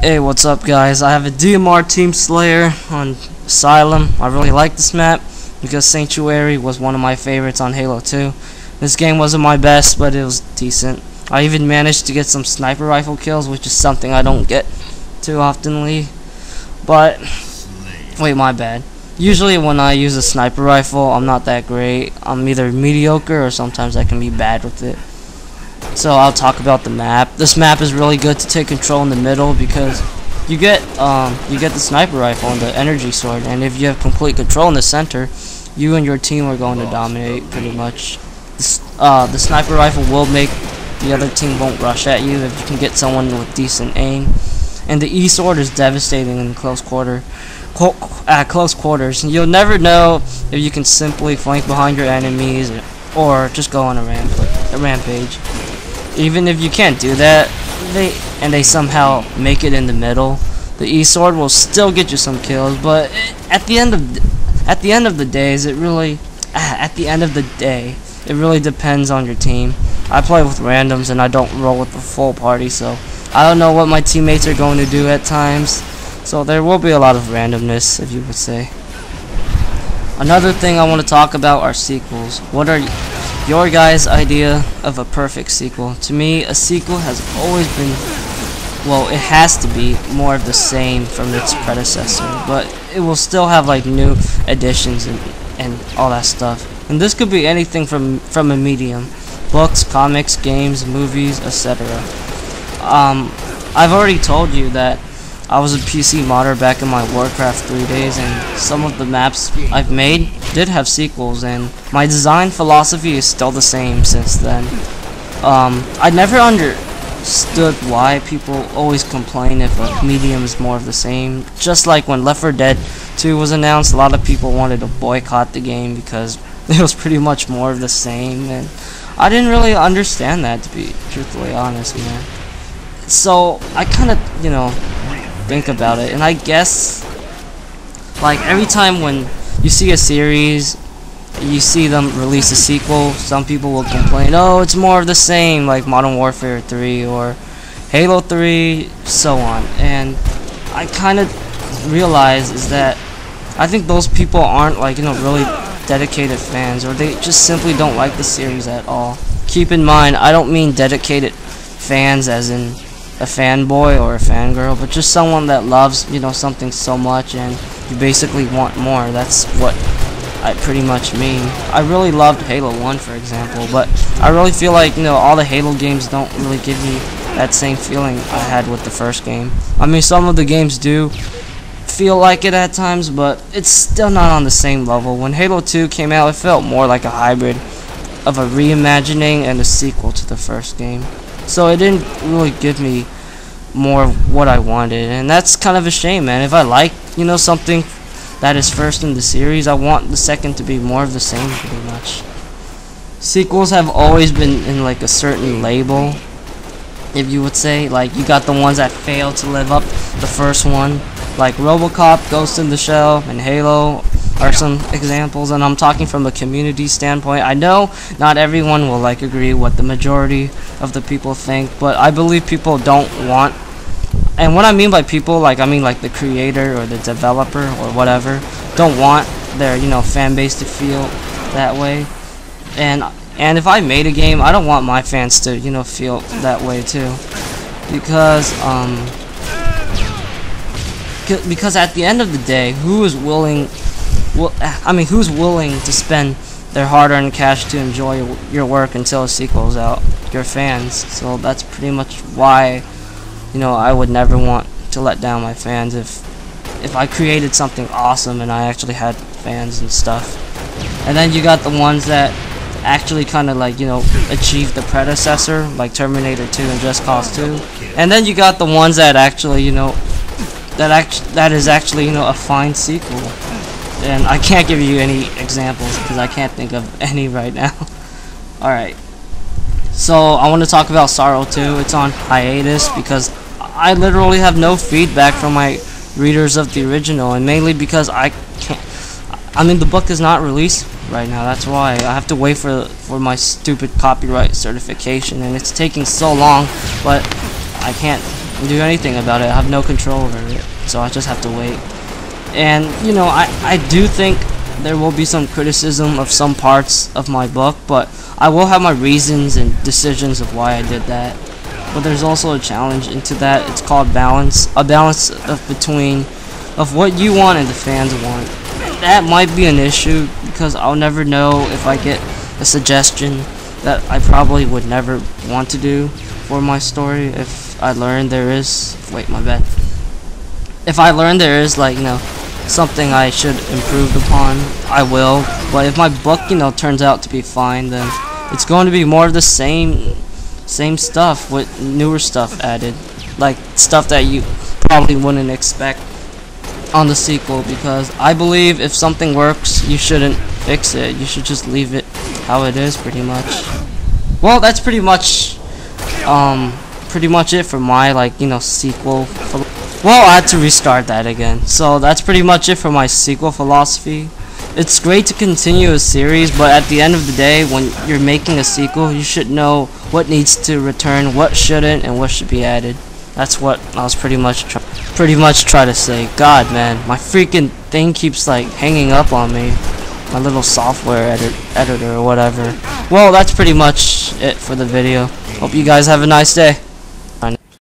Hey, what's up guys? I have a DMR Team Slayer on Asylum. I really like this map because Sanctuary was one of my favorites on Halo 2. This game wasn't my best, but it was decent. I even managed to get some sniper rifle kills, which is something I don't get too oftenly. But, wait, my bad. Usually when I use a sniper rifle, I'm not that great. I'm either mediocre or sometimes I can be bad with it. So I'll talk about the map. This map is really good to take control in the middle because you get the sniper rifle and the energy sword, and if you have complete control in the center, you and your team are going to dominate pretty much. The sniper rifle will make the other team won't rush at you if you can get someone with decent aim. And the E sword is devastating in close quarters. You'll never know if you can simply flank behind your enemies or just go on a rampage. Even if you can't do that, they somehow make it in the middle, the E sword will still get you some kills. But at the end of the day, it really depends on your team. I play with randoms and I don't roll with the full party, so I don't know what my teammates are going to do at times. So there will be a lot of randomness, if you would say. Another thing I want to talk about are sequels. What are your guys' idea of a perfect sequel? To me, a sequel has always been, well, it has to be more of the same from its predecessor, but it will still have like new additions and all that stuff. And this could be anything from a medium: books, comics, games, movies, etc. I've already told you that I was a PC modder back in my Warcraft 3 days, and some of the maps I've made did have sequels, and my design philosophy is still the same since then. I never understood why people always complain if a medium is more of the same. Just like when Left 4 Dead 2 was announced, a lot of people wanted to boycott the game because it was pretty much more of the same, and I didn't really understand that, to be truthfully honest, man. So I kind of, think about it, and I guess like every time when you see a series, you see them release a sequel, some people will complain, oh, it's more of the same, like Modern Warfare 3 or Halo 3, so on. And I kind of realize is that I think those people aren't like really dedicated fans, or they just simply don't like the series at all. Keep in mind, I don't mean dedicated fans as in a fanboy or a fangirl, but just someone that loves something so much and you basically want more. That's what I pretty much mean. I really loved Halo 1, for example, but I really feel like all the Halo games don't really give me that same feeling I had with the first game. I mean, some of the games do feel like it at times, but it's still not on the same level. When Halo 2 came out, it felt more like a hybrid of a reimagining and a sequel to the first game. So it didn't really give me more of what I wanted, and that's kind of a shame, man. If I like something that is first in the series, I want the second to be more of the same, pretty much. Sequels have always been in like a certain label, if you would say. Like, you got the ones that fail to live up the first one, like RoboCop, Ghost in the Shell, and Halo are some examples, and I'm talking from a community standpoint. I know not everyone will agree what the majority of the people think, but I believe people don't want, and what I mean by people, I mean the creator or the developer or whatever, don't want their fan base to feel that way. And if I made a game, I don't want my fans to feel that way too, because at the end of the day, who's willing to spend their hard-earned cash to enjoy your work until a sequel's out? Your fans. So that's pretty much why I would never want to let down my fans if I created something awesome and I actually had fans and stuff. And then you got the ones that actually kind of achieved the predecessor, like Terminator 2 and Just Cause 2. And then you got the ones that actually that is actually a fine sequel. And I can't give you any examples because I can't think of any right now. Alright, so I want to talk about Sorrow 2. It's on hiatus because I literally have no feedback from my readers of the original, and mainly because the book is not released right now. That's why I have to wait for my stupid copyright certification, and it's taking so long, but I can't do anything about it. I have no control over it, so I just have to wait. And you know, I do think there will be some criticism of some parts of my book, but I will have my reasons and decisions of why I did that. But there's also a challenge into that. It's called balance, a balance of what you want and the fans want. That might be an issue because I'll never know if I get a suggestion that I probably would never want to do for my story. If I learn there is, wait, my bad. If I learn there is, like, you know, something I should improve upon, I will. But if my book, you know, turns out to be fine, then it's going to be more of the same stuff with newer stuff added, like stuff that you probably wouldn't expect on the sequel. Because I believe if something works, you shouldn't fix it. You should just leave it how it is, pretty much. Well, that's pretty much it for my, like, you know, sequel. Well, I had to restart that again. So that's pretty much it for my sequel philosophy. It's great to continue a series, but at the end of the day, when you're making a sequel, you should know what needs to return, what shouldn't, and what should be added. That's what I was pretty much try to say. God, man, my freaking thing keeps, like, hanging up on me. My little software editor or whatever. Well, that's pretty much it for the video. Hope you guys have a nice day.